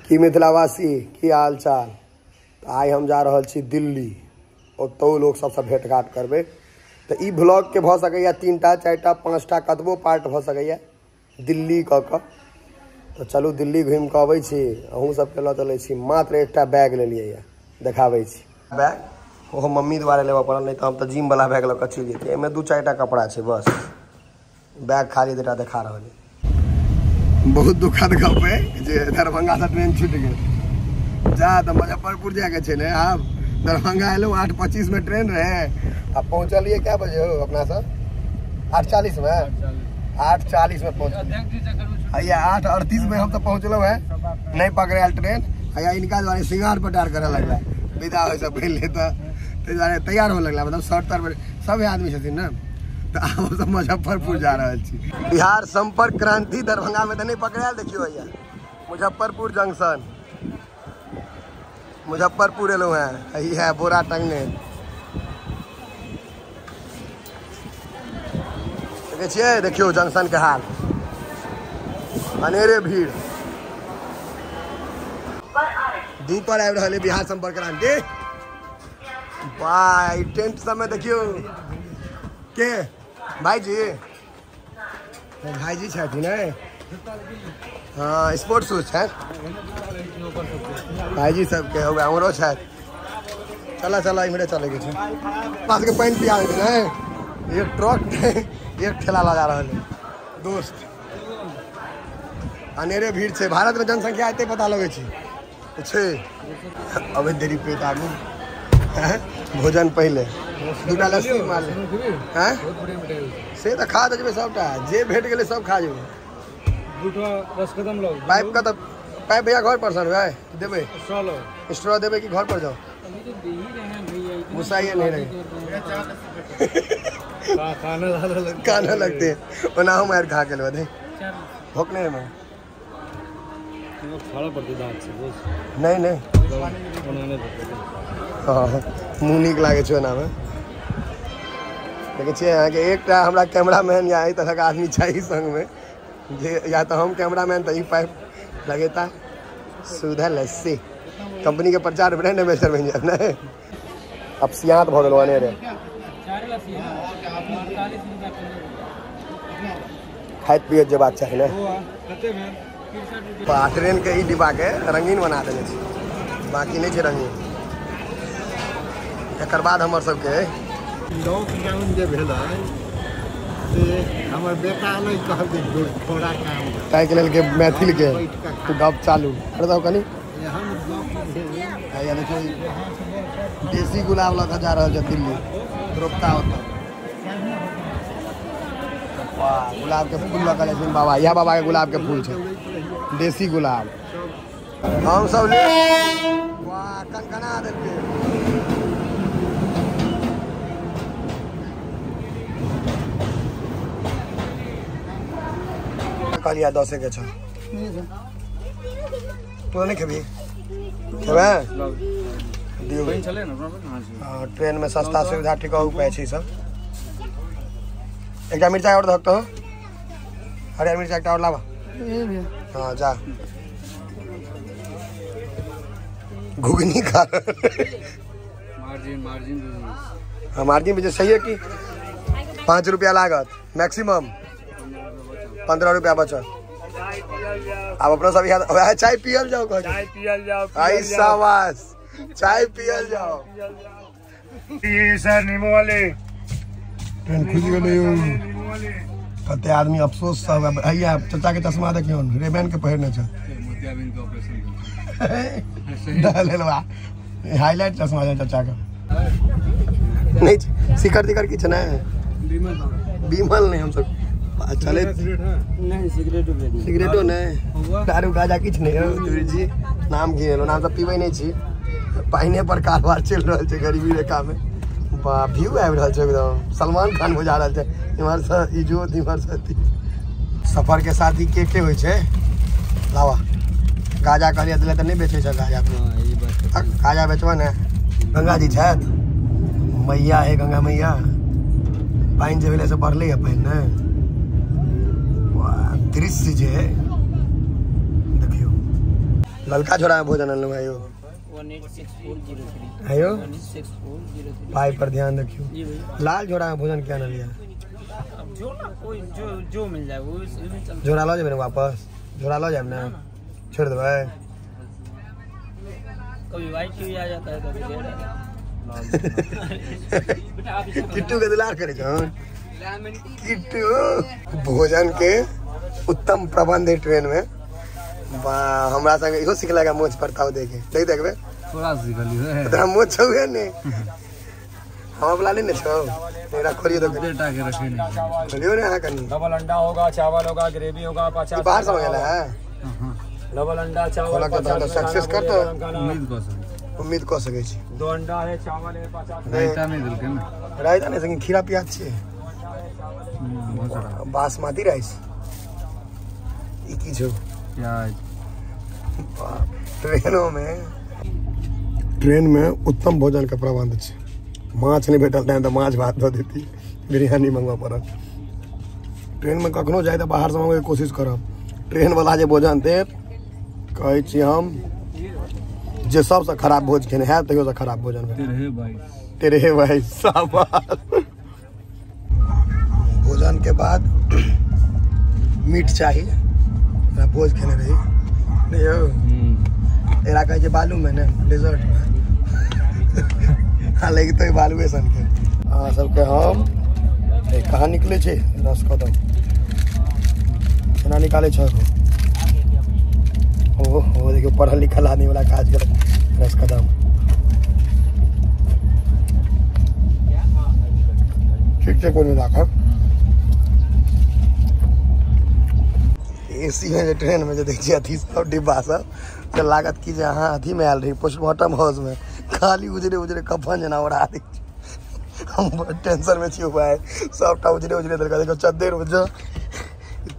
की मिथिलावासी की हाल चाल। आई हम जा रहल छी दिल्ली, ओतो लोग सबसे भेंट घाट करबे। तो ई ब्लॉग के भ सकैया 3टा 4टा 5टा कतबो पार्ट भ सकैया दिल्ली क। तो चलू दिल्ली घूम के अबै छी। अहूँ सबके ल चलै छी। मात्र एकटा बैग लेलिए, देखाबै छी। बैग ओहो मम्मी द्वारा लेबऽ पड़ल, नहीं तो हम तो जिम वाला बैग लऽ चलि जेतियै। एहिमे 2-4टा कपड़ा छै बस। बैग खाली दूटा देखा रहल है। बहुत दुखद गप है जे दरभंगा से ट्रेन छूट गेल। जा तो मुजफ्फरपुर जाके छै ने। आब दरभंगा एलहुँ 8:25 में ट्रेन रहे। अब पहुँचलिए क्या बजे हो अपना सब? 8:40 में 8:40 में पहुँच। भैया 8:38 में हम तो पहुँचलो है। नहीं पकड़े ट्रेन। भैया इनका द्वारा सिंगार पटार करे लगला विदा हो सब पहले तो तैयार हो लगला। मतलब शर्ट तर सब आदमी छथिन ना। तो हम सब मुजफ्फरपुर जा रहे छी। बिहार संपर्क क्रांति दरभंगा में तो नहीं पकड़ायल। देखियो भैया मुजफ्फरपुर जंक्शन, मुजफ्फरपुर एलो है। यही है बोरा टंगने देखिए। देखियो जंक्शन के हाल, अनेरे भीड़। दोपहर आबि रहा है बिहार संपर्क क्रांति। भाई टेंट समय देखियो के भाईजी भाईजी छथिन ने। हाँ स्पोर्ट शूज है भाईजी सबके हो गया। हमरो छथि। चला चला इमरे चले के पास के पानी पिया ने। एक ट्रक एक ठेला लगा रहा है दोस्त। अनेरे भीड़ से। भारत में जनसंख्या एते पता लगे छे। अबे देरी पेट आगू भोजन पहले 2टा लस्सी मार ले हैं से तो खा देबे सबटा। जे भेट गेले सब खा जेबे। बस खत्म लो। पाइप का तो पाइप भैया घर पर सर है देबे। स्ट्रॉ देबे कि घर पर जाओ? मुसाइए नहीं रहे। खाना लगते बना हम यार खा के लो दे भूख नहीं है। नहीं नहीं हाँ मुँह नीक लागे छो ना में। देखे छियै यहाँ के एकटा हमरा कैमरामैन या एहि तरह का आदमी चाहिए संग में। जे या तो हम कैमरामैन तो ई पाइप लगेता। सुधा लस्सी कंपनी के प्रचार ब्रांड एम्बेसडर बन जाए ना। अब सियात भ गेल रे। खाइत पियत जेबाक चाही ने। ट्रेन के ई डिब्बा के रंगीन बना देने छी, बाकी नहीं छै रंगीन। एकर बाद हमर सबके लॉकडाउन जे भेल से हमर बेटा नै कहल जे थोड़ा काम ताहि के लेल के मैथिल के गप चालू कर दो कनी। या देखियो देसी गुलाब लगा जा रहल छै दिल्ली रोपता होता। वाह गुलाब के फूल लगा छै बाबा। यह बाबा के गुलाब के फूल छै देसी गुलाब। हम सब ले वाह कनकना देलके। कहलिया 10 के छ तो नहीं खेबी खेबे दियो चले ना। ट्रेन में सस्ता सुविधा टिकाऊ पाए छी सब। एकटा मिर्चा और धक तो हरियर मिर्चा एकटा और लावा। हाँ जा घुगनी खा। मार्जिन भी सही है कि 5 रुपया लागत मैक्सिमम 15 रुपया बचत। अब अपना सब याद चाय पियल जाओ। चाय पियल जाओ आई शाबाश चाय पियल जाओ। ये सर नींबू वाले ट्रेन खुज गेलै। कते आदमी अफसोस सब भैया चाचा के चश्मा देखियो रेबन के पहिरने छै। मोतियाबिंद के ऑपरेशन डालेलवा हाईलाइट चश्मा है चाचा का। नहीं शिखर दिखर की छै ना। बीमल नहीं हम सब चले नहीं सिगरेटो नहीं दारू गाजा किछ नहीं जी। नाम की नाम सब पीबै नहीं छी। पाइने पर कारोबार चल रहा है गरीबी रेखा में। व्यू आबि रहल छै एकदम सलमान खान बुझा रहल छै। इमहर से इजोत इमहर से सफर के साथ ही के होइ छै लावा। गाजा कहलिए दिले त नहीं बेचे छै गाजा। गाजा बेचबा ने। गंगा जी छथि मैया है गंगा मैया। पानि जे भेलै से बढ़ले है पानि ने। दृश्य जे देखियो ललका झोरा में भोजन आयो 186403 आयो 186403 पाई पर ध्यान रखियो। जी भैया। लाल झोरा में भोजन क्या न लिया? अब जो ना कोई जो मिल जाए वो इसमें चल। झोरा लो जाए वापस, झोरा लो जाए ना, छोड़ देवे। कभी वाइट टीवी आ जाता है कभी रेड आ किट्टू के दुलार करे जौन किट्टू। भोजन के उत्तम प्रबंध है ट्रेन में। हमरा संग इहो सिखलेगा मोच परताव देके देख देखबे थोड़ा सिखलियो है तोरा मोच छौए ने हम वाला नहीं छौ तेरा खोलियो तो बेटा के रखे नहीं खोलियो ने हां कनी। डबल अंडा होगा, चावल होगा, ग्रेवी होगा, 50 बाहर से मंगाला है। डबल अंडा चावल तो सक्सेस कर तो उम्मीद कर सके कर सके छी। 2 अंडा है, चावल है 50। रायता नहीं दिल के ना रायता नहीं संगे खीरा प्याज छे बहुत सारा बासमती राइस ई की छौ प्याज। ट्रेन में उत्तम भोजन का प्रबंध छे। माछ नहीं भेटल तहन तो माछ भात दे देती, बिरयानी मंगवा पड़ल। ट्रेन में कखनो जाए तो बाहर से मंगवे के कोशिश करब। ट्रेन वाला जे भोजन दे कहे छी हम जे सबसे खराब भोज खेने है तैयो से खराब भोजन तेरे भाई शाबाश। भोजन के बाद मीट चाहिए भोज खेने रही नहीं हो तेरा कहे बालू में ना डेजर्ट में हाँ लेकिन तो बालू सन के हाँ सबके हम कहाँ निकले छे रस कदम केना निकाले छो ओहो देखियो पढ़ल लिखल आदमी वाला काज कर रस कदम ठीक है कोई राखा एसी में ट्रेन में जो देखिए अथी सब डिब्बा सब तो लागत की हाँ अथी में आयल रही पोस्टमार्टम हाउस में खाली उजरे उजरे कफन जना ओढ़ा दी हम टेंशन में छी हुआ है सबटा उजरे उजरे देखो चद्दर उजर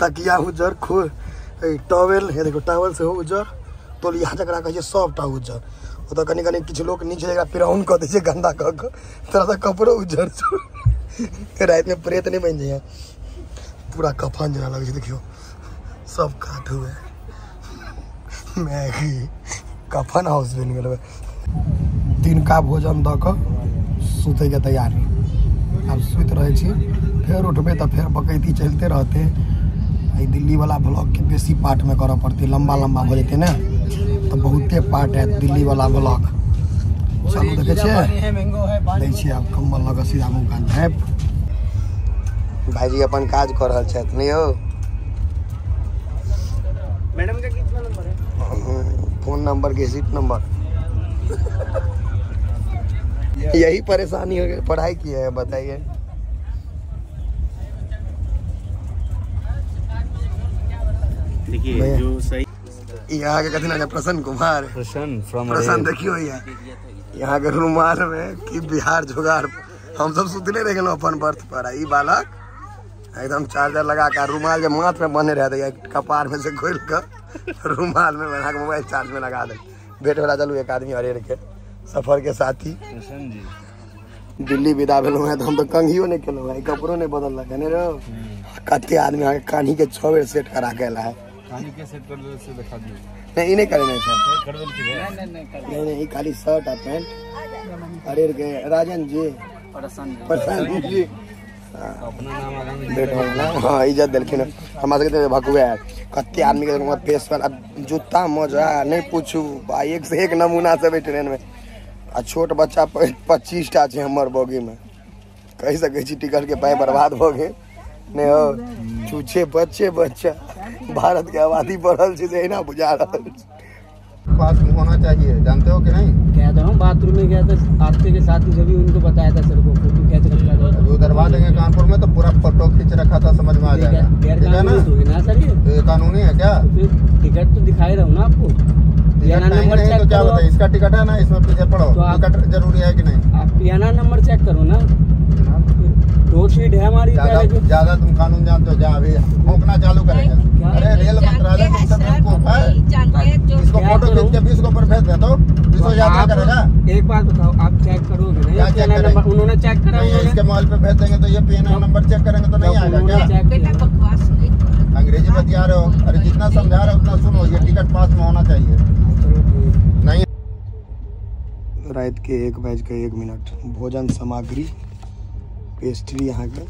तकिया उजर खो टॉवेल ये देखो टॉवेल से हो उजर तो यहाँ जरा कहे सबटा उजर वो तो कनी कनी किछु लोग नीचे जरा पिराउन कह दे गंदा कह के थोड़ा सा कपड़ो उजर रात में प्रेत नहीं बन जाए पूरा कफन जना लगे देखियो सब काट हुए मैगी कफन हाउस बन गए। दिन का भोजन द के सुते के तैयारी अब सुत रहे छी फिर उठबे तो फिर बकैती चलते रहते। दिल्ली वाला ब्लॉग के बेसी पार्ट में करऽ पड़ते लंबा लंबा हो जेते ना तो बहुते पार्ट है दिल्ली वाला ब्लॉग चलू देखे छे आप कम्बल लगा सीधा मुँह कान है भाईजी अपन काज कर रहल छथि नहीं हो मैडम का कितना नंबर है? फोन नंबर के सीट नंबर यही परेशानी हो गई पढ़ाई की है बताइए। देखिए जो सही यहाँ के कथी ना प्रसन्न कुमार प्रसन्न देखियो यहाँ के रुमाल में कि बिहार जुगाड़ हम सब सुतले रह गए अपन बर्थ पर ई बालक एकदम चार्जर लगा के रुमाल के माथ में बने रहते कपार में से खोल कर रुमाल में बना के मोबाइल चार्ज में लगा दे बैठे वाला चलू एक आदमी अरेर के सफर के साथी दिल्ली विदा भेलू है तो हम तो कंघियो नहीं केलो है कपड़ो नहीं बदल लगे नहीं रो कते आदमी आके कान्ही के 6 बेर सेट करा के ला है कहानी के सेट कर दे से दिखा दियो नहीं इन्हें करे नहीं सर कर देल की नहीं खाली शर्ट और पैंट अरेर के राजन जी प्रसन्न जी अपना नाम आगे बैठो हाँ इज्जत दिलखिन हमरा सबके भकुए कते आदमी के फेस वाला जूता मोजा नहीं पूछू एक से एक नमूना सब ट्रेन में आ छोट बच्चा 25 टा छे हमर बोगी में कह सके छी टिकट के पाई बर्बाद हो गए नहीं हो छूछे बच्चे बच्चा भारत के आबादी बढ़ल छे ना बुझा रहा पास होना चाहिए जानते हो कि नहीं क्या था बाथरूम में गया था आते के साथ ही जब उनको बताया था सर को फोटो खींच रखा था जो दरवा देंगे कानपुर में तो पूरा फोटो खींच रखा था समझ में आ जाएगा ठीक है ना सर ये कानूनी है क्या फिर टिकट तो दिखाई रहा हूँ ना आपको टिकट नहीं तो क्या बताइए इसका टिकट है ना इसमें पीछे पढ़ो टिकट जरूरी है कि नहीं आप पियाना नंबर चेक करो ना दो सीट है हमारी ज्यादा तुम कानून जानते हो जा अभी भोंकना चालू करेंगे अरे रेल मंत्रालय तुमसे बेवकूफ है इसको फोटो खींच के 20 को ऊपर भेज दे तो 20 यात्रा करेगा। एक बात बताओ आप चेक करोगे नहीं पियाना नंबर उन्होंने चेक करा इसके मोबाइल पे भेज देंगे तो ये पियाना नंबर चेक करेंगे तो नहीं आएगा क्या अंग्रेजी बतिया रहे हो अरे जितना समझा रहे हो उतना सुनो ये टिकट पास में होना चाहिए रात के 1:01। भोजन सामग्री पेस्ट्री यहाँ के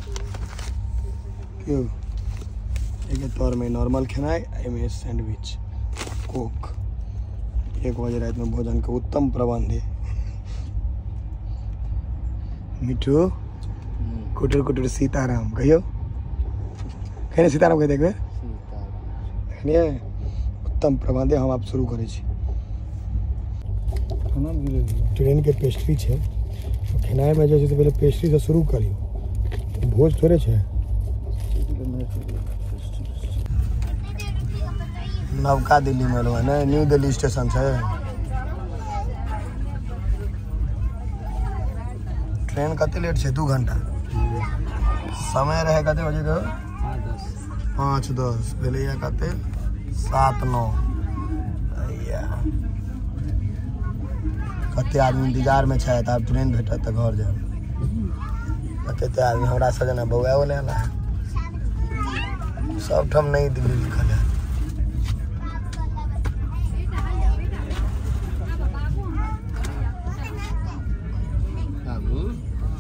क्यों एक तौर में नॉर्मल खेनाई एम सैंडविच कोक। 1 बजे रात में भोजन का उत्तम प्रबंध है। मिठू कुटुर कुटुर सीताराम कहियो कहने सीताराम कह देखबे देखनिए उत्तम प्रबंध है। हम आप शुरू करे छी। ट्रेन के पेस्ट्री छे खेनाई में जे पहले पेस्ट्री से शुरू करियो भोज थोड़े छे। नवका दिल्ली में लोग है न्यू दिल्ली स्टेशन है। ट्रेन कते लेट है 2 घंटा समय रहे कते बजे के 5:10 पहले या कते 7:09 कते आदमी इंतजार में है। तब ट्रेन भेट तो घर जाए कते आदमी हमरा सजना बउआ वाले ना सब ठम नहीं दिल्ली लिखल है।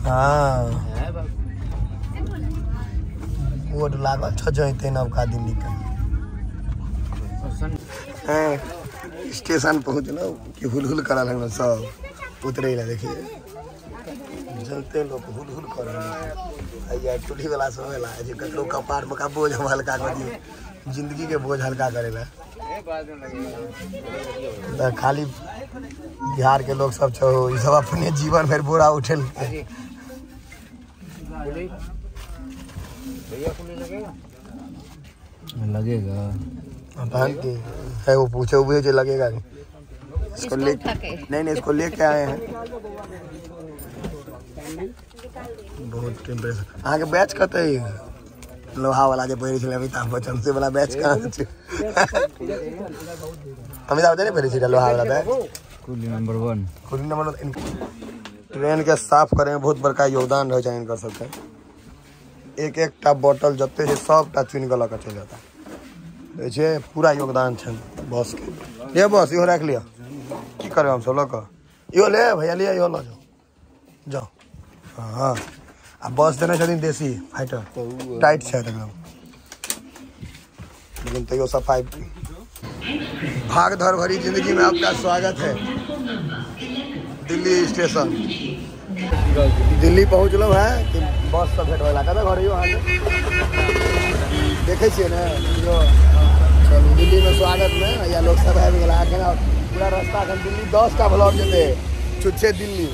हाँ बोर्ड लागल जैते नवका दिल्ली का। स्टेशन पहुँचल कि हुल कर लगल सब उतरे ला देखिए जनते लोग हुल कर टूली वाला सब ककरो कपार में का बोझ हम हल्का कर दिए जिंदगी के बोझ हल्का करेला। खाली बिहार के लोग सब छो ये सब अपने जीवन में बोरा उठल लगेगा है वो पूछे हुए जो लगेगा इसको ले नहीं इसको लेके आए हैं। बहुत टेम्परेचर अहाँ के बैच कते लोहा वाला जो पहिरे छले अमिताभ बच्चन से वाला बैच कहाँ छे अमिताभ बच्चन पहिरे छले लोहा वाला बैच कुली नंबर 1 कुली नंबर 1। ट्रेन के साफ करे में बहुत बड़का योगदान रहे चाहिए कर सकते हैं। एक टा बोतल जते से सब टा चुन के लगा चल जाता है पूरा योगदान है बस के। ये बस इहो रख लिया की करे हम सब लोग इहो ले भैया लिया इहो लो जाओ। हाँ आ बस देने छथिन देसी फाइटर टाइट है एकदम लेकिन तैयो सफाई। भाग दौड़ भरी जिंदगी में आपका स्वागत है। दिल्ली स्टेशन दिल्ली पहुँचल है कि बस सब भेट वाला कब घर देखे छे ना चलू दिल्ली में स्वागत में या लोग सब आबि गेला पूरा रास्ता दिल्ली 10 टा ब्लॉक जेते छुच्छे दिल्ली